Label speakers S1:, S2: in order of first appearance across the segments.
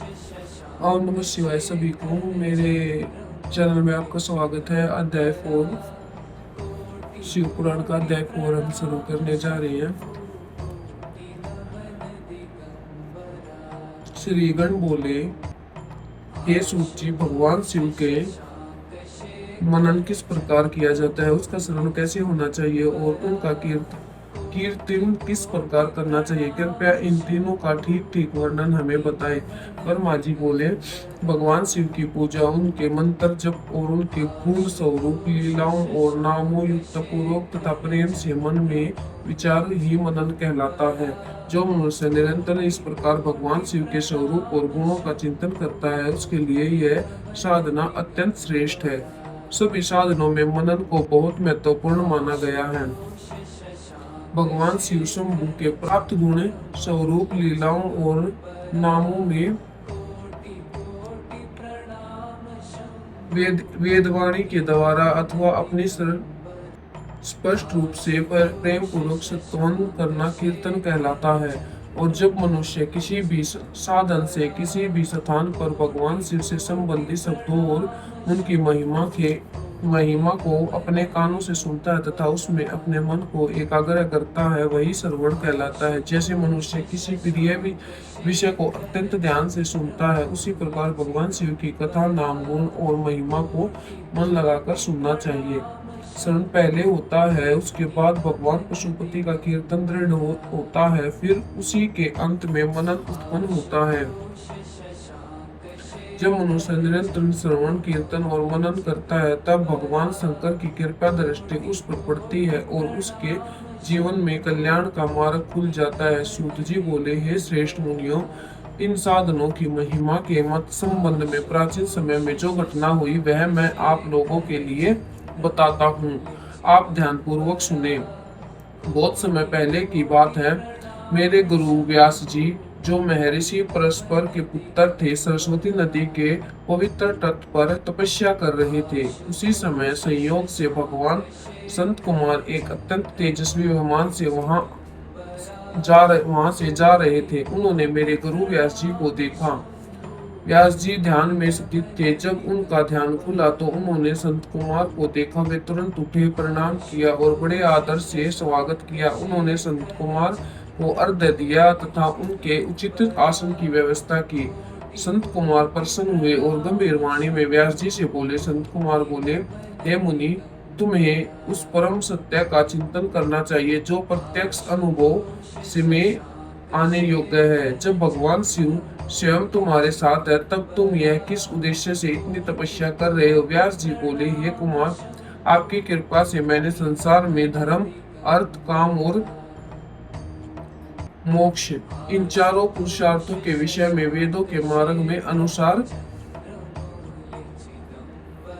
S1: ओम नमः शिवाय सभी को। मेरे चैनल में आपका स्वागत है। अध्याय 4 शिव पुराण का अध्याय 4 हम शुरू करने जा रहे हैं। श्री गण बोले, हे सूत जी, भगवान शिव के मनन किस प्रकार किया जाता है, उसका श्रवण कैसे होना चाहिए और उनका कीर्तन किस प्रकार करना चाहिए, कृपया इन तीनों का ठीक ठीक वर्णन हमें बताएं। वर्मा जी बोले, भगवान शिव की पूजा, उनके मंत्र जप और उनके पूर्ण स्वरूप लीलाओं और नामों युक्त पूर्वक तथा प्रेम से मन में विचार ही मनन कहलाता है। जो मनुष्य निरंतर इस प्रकार भगवान शिव के स्वरूप और गुणों का चिंतन करता है, उसके लिए यह साधना अत्यंत श्रेष्ठ है। सभी साधनों में मनन को बहुत महत्वपूर्ण माना गया है। भगवान शिव शंभु के प्राप्त गुण, स्वरूप, लीलाओं और नामों में वेदवाणी के द्वारा अथवा अपनी स्पष्ट रूप से प्रेम पूर्वक स्तवन करना कीर्तन कहलाता है। और जब मनुष्य किसी भी साधन से किसी भी स्थान पर भगवान शिव से संबंधित शब्दों और उनकी महिमा को अपने कानों से सुनता है तथा उसमें अपने मन को एकाग्र करता है, वही श्रवण कहलाता है। जैसे मनुष्य किसी प्रिय भी विषय को अत्यंत ध्यान से सुनता है, उसी प्रकार भगवान शिव की कथा, नाम, गुण और महिमा को मन लगाकर सुनना चाहिए। श्रवण पहले होता है, उसके बाद भगवान पशुपति का कीर्तन दृढ़ होता है, फिर उसी के अंत में मनन उत्पन्न होता है। जब मनुष्य निरंतर श्रवण, कीर्तन और मनन करता है, तब भगवान शंकर की कृपा दृष्टि उस पर पड़ती है और उसके जीवन में कल्याण का मार्ग खुल जाता है। सूत जी बोले, हे श्रेष्ठ मुनियों, इन साधनों की महिमा के मत संबंध में प्राचीन समय में जो घटना हुई, वह मैं आप लोगों के लिए बताता हूँ। आप ध्यान पूर्वक सुने। बहुत समय पहले की बात है। मेरे गुरु व्यास जी, जो महर्षि परस्पर के पुत्र थे, सरस्वती नदी के पवित्र तट पर तपस्या कर रहे थे। उसी समय संयोग से भगवान संत कुमार एक अत्यंत तेजस्वी विमान से वहां से जा रहे थे। उन्होंने मेरे गुरु व्यास जी को देखा। व्यास जी ध्यान में स्थित थे। जब उनका ध्यान खुला तो उन्होंने संत कुमार को देखा। वे तुरंत उठे, प्रणाम किया और बड़े आदर से स्वागत किया। उन्होंने संत कुमार को अर्घ्य दिया तथा उनके उचित आसन की व्यवस्था की। संत कुमार प्रसन्न हुए और गंभीर वाणी में व्यास जी से बोले। संत कुमार बोले, हे मुनि, तुम्हें उस परम सत्य का चिंतन करना चाहिए जो प्रत्यक्ष अनुभव से में आने योग्य है। जब भगवान शिव स्वयं तुम्हारे साथ है, तब तुम यह किस उद्देश्य से इतनी तपस्या कर रहे हो? व्यास जी बोले, हे कुमार, आपकी कृपा से मैंने संसार में धर्म, अर्थ, काम और मोक्ष, इन चारों पुरुषार्थों के विषय में वेदों के मार्ग में अनुसार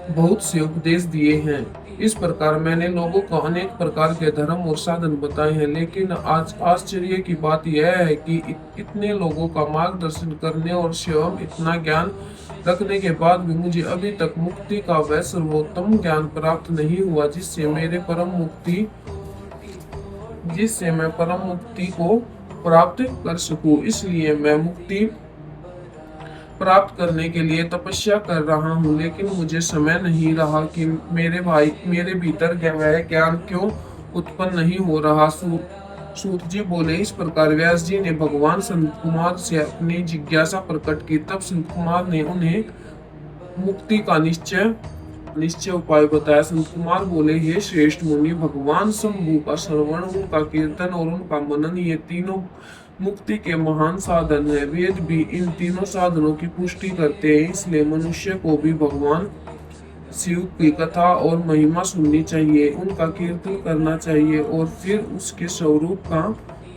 S1: बहुत से उपदेश दिए हैं। इस प्रकार मैंने लोगों को अनेक प्रकार के धर्म और साधन बताए हैं, लेकिन आज आश्चर्य की बात यह है कि इतने लोगों का मार्गदर्शन करने और स्वयं इतना ज्ञान रखने के बाद भी मुझे अभी तक मुक्ति का वह सर्वोत्तम ज्ञान प्राप्त नहीं हुआ जिससे मैं परम मुक्ति को प्राप्त कर सकूं। इसलिए मैं मुक्ति प्राप्त करने के लिए तपस्या कर रहा हूँ, लेकिन मुझे समय नहीं रहा कि मेरे भीतर वह ज्ञान क्यों उत्पन्न नहीं हो रहा। सूत जी बोले, इस प्रकार व्यास जी ने भगवान संत कुमार से अपनी जिज्ञासा प्रकट की। तब संत कुमार ने उन्हें मुक्ति का निश्चय उपाय बताया। संत कुमार बोले, हे श्रेष्ठ मुनि, भगवान शंभु का श्रवण, उनका कीर्तन और उनका मनन, ये तीनों मुक्ति के महान साधन है। वेद भी इन तीनों साधनों की पुष्टि करते हैं। इसलिए मनुष्य को भी भगवान शिव की कथा और महिमा सुननी चाहिए, उनका कीर्तन करना चाहिए और फिर उसके स्वरूप का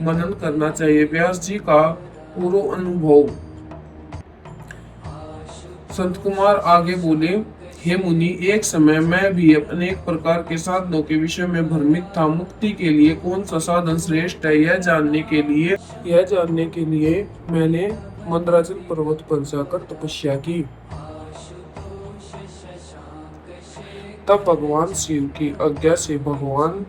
S1: मनन करना चाहिए। व्यास जी का पूर्व अनुभव। संत कुमार आगे बोले, हे मुनि, एक समय मैं भी अनेक प्रकार के साधनों के विषय में भ्रमित था। मुक्ति के लिए कौन सा साधन श्रेष्ठ है, यह जानने के लिए मैंने मंदराचल पर्वत पर जाकर तपस्या की। तब भगवान शिव की आज्ञा से भगवान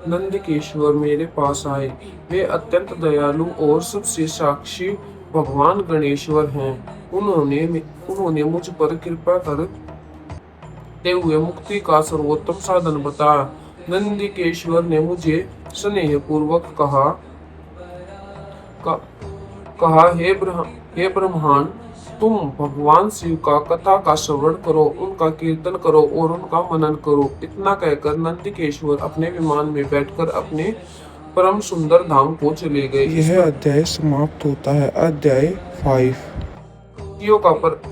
S1: नंदकेश्वर मेरे पास आए। वे अत्यंत दयालु और सबसे साक्षी भगवान गणेश्वर हैं। उन्होंने उन्होंने मुझ पर कृपा करते हुए मुक्ति का सर्वोत्तम साधन बताया। नंदिकेश्वर ने मुझे स्नेह पूर्वक क- कहा, हे ब्रह्मांड, तुम भगवान शिव का कथा का श्रवण करो, उनका कीर्तन करो और उनका मनन करो। इतना कहकर नंदिकेश्वर अपने विमान में बैठकर अपने परम सुंदर धाम को चले गए। यह अध्याय समाप्त होता है। अध्याय 5। ऋषियों का पर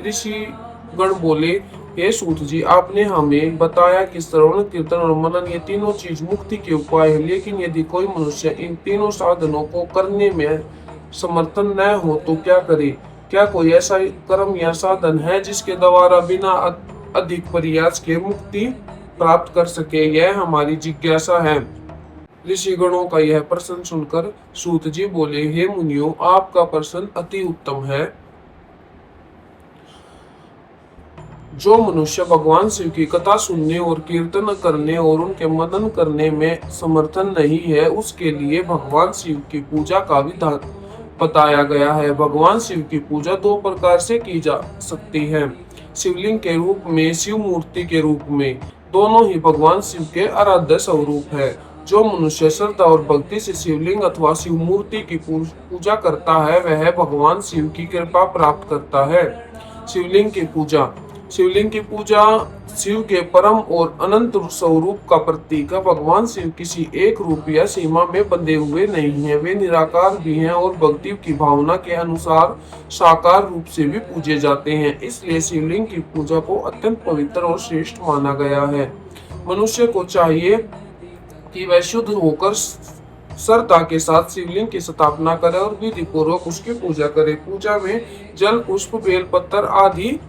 S1: ऋषि गण बोले, हे सूत जी, आपने हमें बताया कि श्रवण, कीर्तन और मनन ये तीनों चीज मुक्ति के उपाय है, लेकिन यदि कोई मनुष्य इन तीनों साधनों को करने में समर्थन न हो तो क्या करे? क्या कोई ऐसा कर्म या साधन है जिसके द्वारा बिना अधिक प्रयास के मुक्ति प्राप्त कर सके? यह हमारी जिज्ञासा है। ऋषिगणों का यह प्रश्न सुनकर सूत जी बोले, हे मुनियों, आपका प्रश्न अति उत्तम है। जो मनुष्य भगवान शिव की कथा सुनने और कीर्तन करने और उनके मनन करने में समर्थन नहीं है, उसके लिए भगवान शिव की पूजा का विधान बताया गया है। भगवान शिव की पूजा दो प्रकार से की जा सकती है, शिवलिंग के रूप में, शिव मूर्ति के रूप में। दोनों ही भगवान शिव के आराध्य स्वरूप है। जो मनुष्य श्रद्धा और भक्ति से शिवलिंग अथवा शिव मूर्ति की पूजा करता है, वह भगवान शिव की कृपा प्राप्त करता है। शिवलिंग की पूजा। शिवलिंग की पूजा शिव के परम और अनंत स्वरूप का प्रतीक है। भगवान शिव किसी एक रूप या सीमा में बंधे हुए नहीं हैं, वे निराकार भी हैं और भक्ति की भावना के अनुसार साकार रूप से भी पूजे जाते हैं। इसलिए शिवलिंग की पूजा को अत्यंत पवित्र और श्रेष्ठ माना गया है। मनुष्य को चाहिए कि वह शुद्ध होकर श्रद्धा के साथ शिवलिंग की स्थापना करे और विधि पूर्वक उसकी पूजा करे। पूजा में जल, पुष्प, बेलपत्र आदि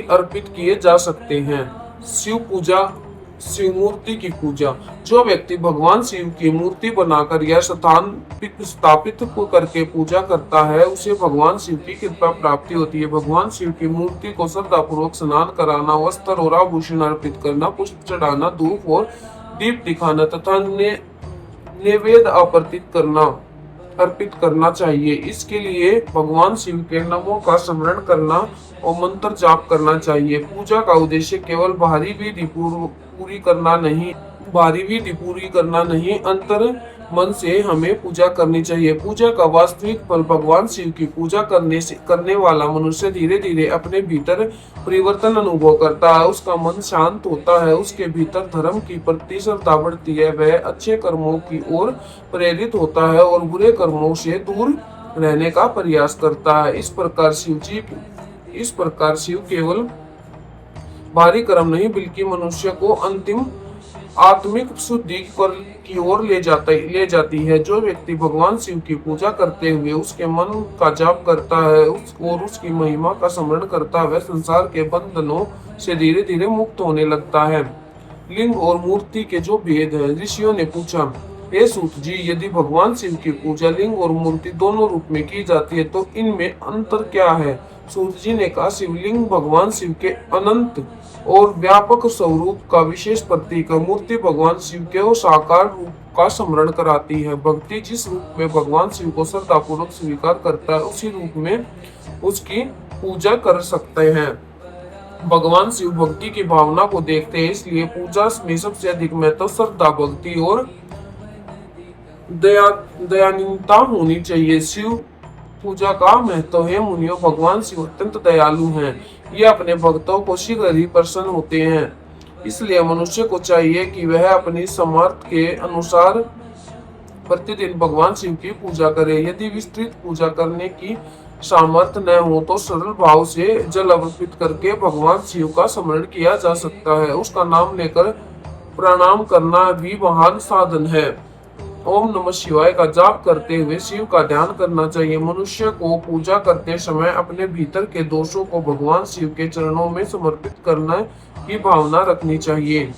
S1: अर्पित किए जा सकते हैं। शिव पूजा। शिव मूर्ति की पूजा। जो व्यक्ति भगवान शिव की मूर्ति बनाकर या स्थापित करके पूजा करता है, उसे भगवान शिव की कृपा प्राप्ति होती है। भगवान शिव की मूर्ति को श्रद्धा पूर्वक स्नान कराना, वस्त्र और आभूषण अर्पित करना, पुष्प चढ़ाना, धूप और दीप दिखाना तथा नैवेद्य अर्पित करना चाहिए। इसके लिए भगवान शिव के नामों का स्मरण करना और मंत्र जाप करना चाहिए। पूजा का उद्देश्य केवल बाहरी विधि पूरी करना नहीं, अंतर मन से हमें पूजा करनी चाहिए। पूजा का वास्तविक फल भगवान शिव की पूजा करने वाला मनुष्य धीरे धीरे अपने भीतर परिवर्तन अनुभव करता है। उसका मन शांत होता है, उसके भीतर धर्म की प्रति श्रद्धा बढ़ती है, वह अच्छे कर्मों की ओर प्रेरित होता है और बुरे कर्मों से दूर रहने का प्रयास करता है। इस प्रकार शिव केवल बाहरी कर्म नहीं बल्कि मनुष्य को अंतिम आत्मिक शुद्धि की ओर ले जाती है। जो व्यक्ति भगवान शिव की पूजा करते हुए उसके मन का जाप करता है और उसकी महिमा का स्मरण करता है, वह संसार के बंधनों से धीरे धीरे मुक्त होने लगता है। लिंग और मूर्ति के जो भेद है। ऋषियों ने पूछा, हे सूत जी, यदि भगवान शिव की पूजा लिंग और मूर्ति दोनों रूप में की जाती है तो इनमें अंतर क्या है? सूत जी ने कहा, शिवलिंग भगवान शिव के अनंत और व्यापक स्वरूप का विशेष प्रतीक है। मूर्ति भगवान शिव के साकार रूप का स्मरण कराती है। भक्ति जिस रूप में भगवान शिव को श्रद्धापूर्वक स्वीकार करता है, उसी रूप में उसकी पूजा कर सकते हैं। भगवान शिव भक्ति की भावना को देखते हैं, इसलिए पूजा में सबसे अधिक महत्व श्रद्धा, भक्ति और दयानीयता होनी चाहिए। शिव पूजा का महत्व है। मुनियों, भगवान शिव अत्यंत दयालु हैं। ये अपने भक्तों को शीघ्र ही प्रसन्न होते हैं। इसलिए मनुष्य को चाहिए कि वह अपनी सामर्थ्य के अनुसार प्रतिदिन भगवान शिव की पूजा करे। यदि विस्तृत पूजा करने की सामर्थ्य न हो तो सरल भाव से जल अर्पित करके भगवान शिव का स्मरण किया जा सकता है। उसका नाम लेकर प्रणाम करना भी महान साधन है। ओम नमः शिवाय का जाप करते हुए शिव का ध्यान करना चाहिए। मनुष्य को पूजा करते समय अपने भीतर के दोषों को भगवान शिव के चरणों में समर्पित करने की भावना रखनी चाहिए।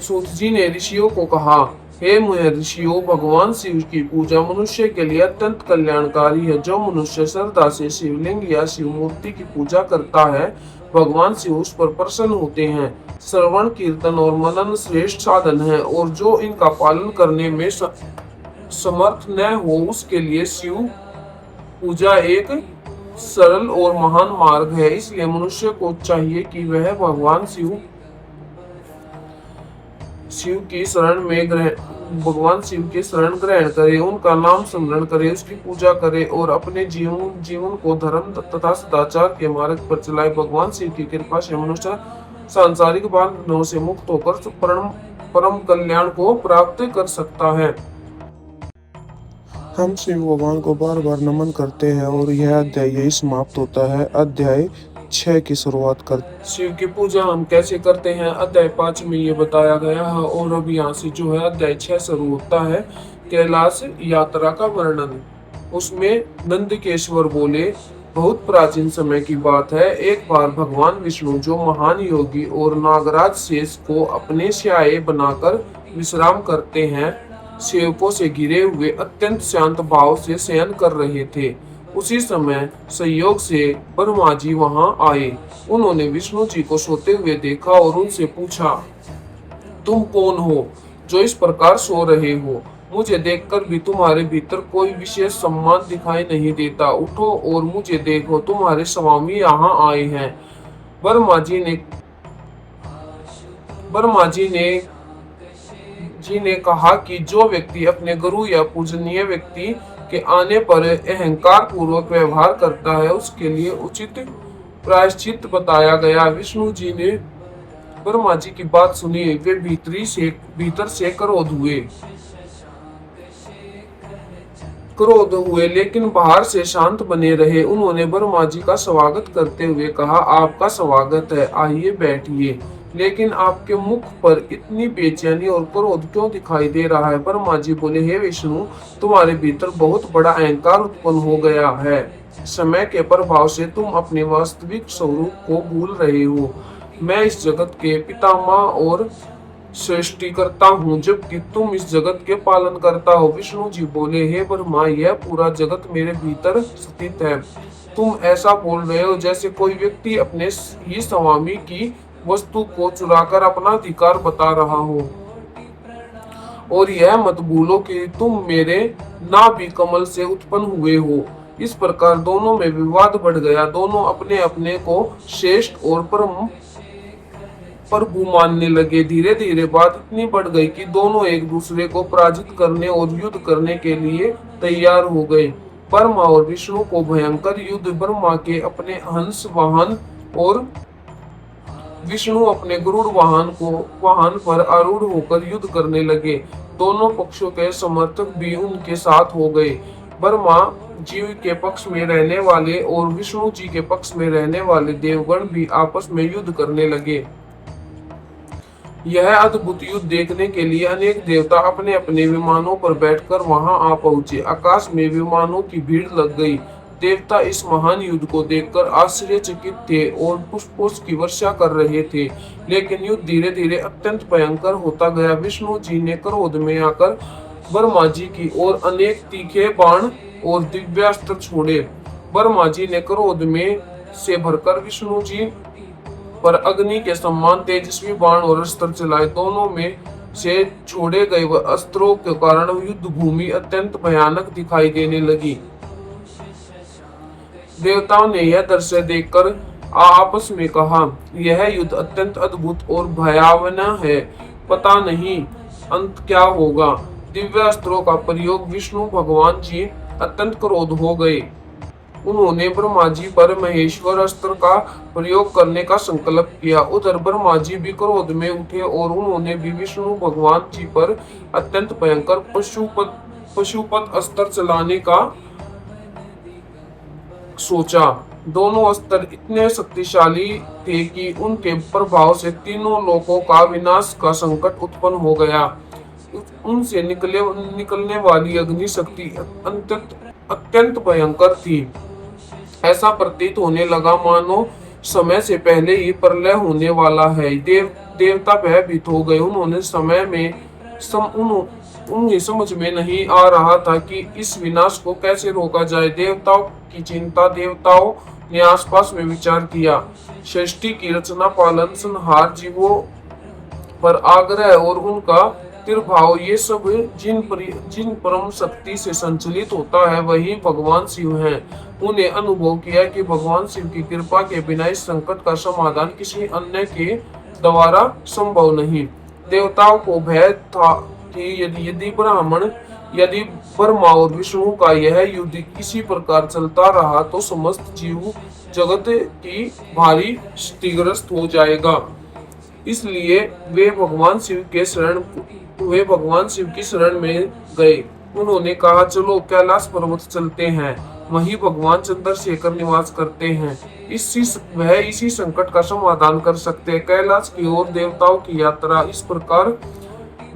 S1: सूत जी ने ऋषियों को कहा, हे ऋषियों, भगवान शिव की पूजा मनुष्य के लिए अत्यंत कल्याणकारी है। जो मनुष्य श्रद्धा से शिवलिंग या शिव मूर्ति की पूजा करता है, भगवान शिव उस पर प्रसन्न होते हैं। श्रवण, कीर्तन और मनन श्रेष्ठ साधन है और जो इनका पालन करने में समर्थ न हो उसके लिए शिव पूजा एक सरल और महान मार्ग है। इसलिए मनुष्य को चाहिए कि वह भगवान शिव की शरण में भगवान शिव की शरण ग्रहण करे, उनका नाम स्मरण करे, उसकी पूजा करे और अपने जीवन को धर्म तथा सदाचार के मार्ग पर चलाए। भगवान शिव की कृपा से मनुष्य सांसारिक बंधनों से मुक्त होकर परम परम कल्याण को प्राप्त कर सकता है।
S2: हम शिव भगवान को बार बार नमन करते हैं और यह अध्याय यही समाप्त होता है। अध्याय 6 की शुरुआत कर।
S1: शिव की पूजा हम कैसे करते हैं अध्याय 5 में ये बताया गया है। और अब यहाँ से जो है अध्याय 6 शुरू होता है कैलाश यात्रा का वर्णन। उसमें नंदकेश्वर बोले, बहुत प्राचीन समय की बात है, एक बार भगवान विष्णु जो महान योगी और नागराज शेष को अपने स्याहे बनाकर विश्राम करते हैं, सेवकों से घिरे हुए अत्यंत शांत भाव से शयन कर रहे थे। उसी समय संयोग से ब्रह्मा जी वहां आए। उन्होंने विष्णु जी को सोते हुए देखा और उनसे पूछा, तुम कौन हो जो इस प्रकार सो रहे हो? मुझे देखकर भी तुम्हारे भीतर कोई विशेष सम्मान दिखाई नहीं देता। उठो और मुझे देखो, तुम्हारे स्वामी यहाँ आए हैं। ब्रह्मा जी ने ब्रह्मा जी ने कहा कि जो व्यक्ति अपने गुरु या पूजनीय व्यक्ति के आने पर अहंकार पूर्वक व्यवहार करता है, उसके लिए उचित प्रायश्चित बताया गया। विष्णु जी ने ब्रह्मा जी की बात सुनी। वे भीतर से क्रोध हुए लेकिन बाहर से शांत बने रहे। उन्होंने ब्रह्मा जी का स्वागत करते हुए कहा, आपका स्वागत है, आइए बैठिए। लेकिन आपके मुख पर इतनी बेचैनी और क्रोध क्यों दिखाई दे रहा है? ब्रह्मा जी बोले, हे विष्णु, तुम्हारे भीतर बहुत बड़ा अहंकार उत्पन्न हो गया है। समय के प्रभाव से तुम अपने वास्तविक स्वरूप को भूल रहे हो। मैं इस जगत के पितामह और सृष्टि करता हूँ, जबकि तुम इस जगत के पालन करता हो। विष्णु जी बोले, हे ब्रह्मा, यह पूरा जगत मेरे भीतर स्थित है। तुम ऐसा बोल रहे हो जैसे कोई व्यक्ति अपने ही स्वामी की वस्तु को चुराकर अपना अधिकार बता रहा हो। और यह मत भूलो कि तुम मेरे नाभि कमल से उत्पन्न हुए हो। इस प्रकार दोनों में विवाद बढ़ गया। दोनों अपने अपने को श्रेष्ठ और परम प्रभु मानने लगे। धीरे धीरे बात इतनी बढ़ गई कि दोनों एक दूसरे को पराजित करने और युद्ध करने के लिए तैयार हो गए। ब्रह्मा और विष्णु को भयंकर युद्ध। ब्रह्मा के अपने हंस वाहन और विष्णु अपने गरुड़ वाहन पर आरूढ़ होकर युद्ध करने लगे। दोनों पक्षों के समर्थक भी उनके साथ हो गए। ब्रह्मा जी के पक्ष में रहने वाले और विष्णु जी के पक्ष में रहने वाले देवगण भी आपस में युद्ध करने लगे। यह अद्भुत युद्ध देखने के लिए अनेक देवता अपने अपने विमानों पर बैठकर वहां आ पहुंचे। आकाश में विमानों की भीड़ लग गई। देवता इस महान युद्ध को देखकर आश्चर्यचकित थे और पुष्पों की वर्षा कर रहे थे। लेकिन युद्ध धीरे धीरे अत्यंत भयंकर होता गया। विष्णु जी ने क्रोध में आकर ब्रह्मा जी की ओर अनेक तीखे बाण और दिव्यास्त्र छोड़े। ब्रह्मा जी ने क्रोध में से भरकर विष्णु जी पर अग्नि के समान तेजस्वी बाण और अस्त्र चलाए। दोनों में से छोड़े गए अस्त्रों के कारण युद्ध भूमि अत्यंत भयानक दिखाई देने लगी। देवताओं ने यह दृश्य देखकर आपस में कहा, यह युद्ध अत्यंत अद्भुत और भयावह है। पता नहीं अंत क्या होगा। दिव्य अस्त्रों का प्रयोग विष्णु भगवान जी अत्यंत क्रोध हो गए। उन्होंने ब्रह्मा जी पर महेश्वर अस्त्र का प्रयोग करने का संकल्प किया। उधर ब्रह्मा जी भी क्रोध में उठे और उन्होंने भी विष्णु भगवान जी पर अत्यंत भयंकर पशुपत अस्त्र चलाने का सोचा। दोनों अस्त्र इतने शक्तिशाली थे कि उनके प्रभाव से तीनों लोकों का विनाश का संकट उत्पन्न हो गया। उनसे निकलने वाली अग्नि शक्ति अत्यंत भयंकर थी। ऐसा प्रतीत होने लगा मानो समय से पहले ही प्रलय होने वाला है। देवता भयभीत हो गए। उन्हें समझ में नहीं आ रहा था कि इस विनाश को कैसे रोका जाए। देवताओं की चिंता। देवताओं ने आसपास में विचार किया। सृष्टि की रचना, पालन, संहार, जीवों पर आग्रह और उनका तिरभाव ये सब जिन परम शक्ति से संचलित होता है वही भगवान शिव हैं। उन्हें अनुभव किया कि भगवान शिव की कृपा के बिना इस संकट का समाधान किसी अन्य के द्वारा संभव नहीं। देवताओं को भय था कि यदि ब्रह्मा और विष्णु का यह युद्ध इसी प्रकार चलता रहा तो समस्त जीव जगत की भारी क्षतिग्रस्त हो जाएगा। इसलिए वे भगवान शिव की शरण में गए। उन्होंने कहा, चलो कैलाश पर्वत चलते हैं, वहीं भगवान चंद्रशेखर निवास करते हैं। इसी संकट का समाधान कर सकते हैं। कैलाश की ओर देवताओं की यात्रा। इस प्रकार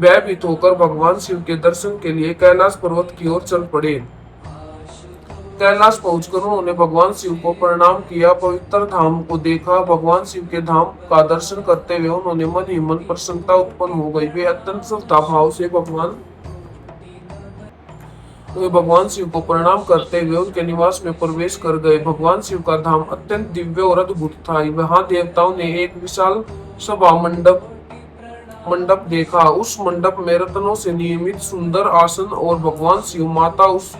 S1: भयभीत होकर भगवान शिव के दर्शन के लिए कैलाश पर्वत की ओर चल पड़े। कैलाश पहुंचकर उन्होंने भगवान शिव को प्रणाम किया, पवित्र धाम को देखा। भगवान शिव के धाम का दर्शन करते हुए उन्होंने मन ही मन प्रसन्नता उत्पन्न हो गई। वे अत्यंत श्रद्धा भाव से भगवान शिव को प्रणाम करते हुए उनके निवास में प्रवेश कर गए। भगवान शिव का धाम अत्यंत दिव्य और अद्भुत था। वहां देवताओं ने एक विशाल सभा मंडप देखा। उस मंडप में रत्नों से निर्मित सुंदर आसन और भगवान शिव माता उस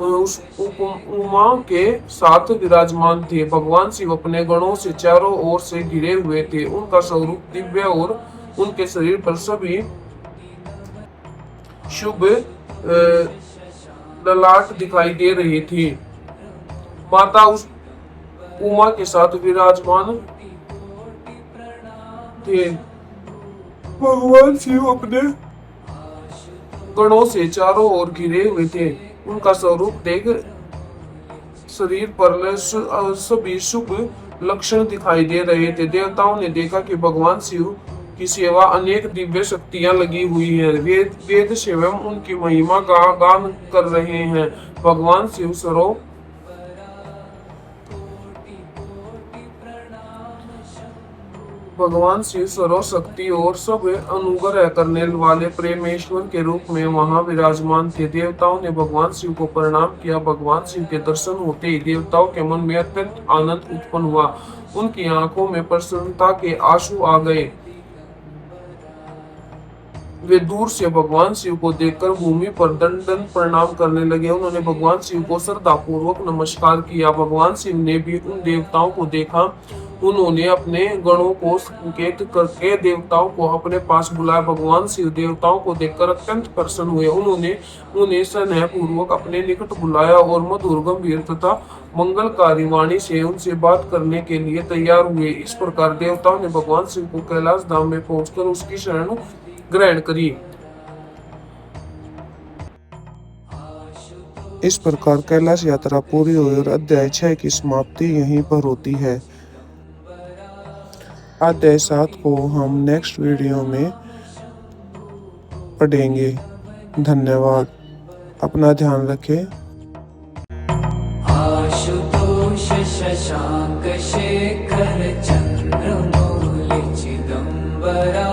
S1: उमा के साथ विराजमान थे। भगवान शिव अपने गणों से चारों ओर से घिरे हुए थे। उनका स्वरूप दिव्य और उनके शरीर पर सभी शुभ ललाट दिखाई दे रही थी। माता उस उमा के साथ विराजमान थे। भगवान शिव अपने गणों से चारों ओर घिरे हुए थे। उनका स्वरूप देख शरीर पर सभी शुभ लक्षण दिखाई दे रहे थे। देवताओं ने देखा कि भगवान शिव की सेवा अनेक दिव्य शक्तियां लगी हुई है। वेद स्वयं उनकी महिमा का गान कर रहे हैं। भगवान शिव सर्वशक्ति और सब अनुग्रह करने वाले प्रेमेश्वर के रूप में वहां विराजमान थे। देवताओं ने भगवान शिव को प्रणाम किया। भगवान शिव के दर्शन होते ही देवताओं के मन में अत्यंत आनंद उत्पन्न हुआ। उनकी आंखों में प्रसन्नता के आंसू आ गए। वे दूर से भगवान शिव को देखकर भूमि पर दंडन प्रणाम करने लगे। उन्होंने भगवान शिव को श्रद्धापूर्वक नमस्कार किया। भगवान शिव ने भी उन देवताओं को देखा। उन्होंने अपने गणों को संकेत करके देवताओं को अपने पास बुलाया। भगवान शिव देवताओं को देखकर अत्यंत प्रसन्न हुए। उन्होंने उन्हें स्नेह पूर्वक अपने निकट बुलाया और मधुर गंभीर तथा मंगलकारी वाणी से उनसे बात करने के लिए तैयार हुए। इस प्रकार देवताओं ने भगवान शिव को कैलाश धाम में पहुंचकर उसकी शरण ग्रहण करी।
S2: इस प्रकार कैलाश यात्रा पूरी हुई और अध्याय 6 की समाप्ति यहीं पर होती है। अध्याय 7 को हम नेक्स्ट वीडियो में पढ़ेंगे। धन्यवाद। अपना ध्यान रखें।
S3: आशुतोष शशांक शेखर चंद्रमौलि चिदंबरा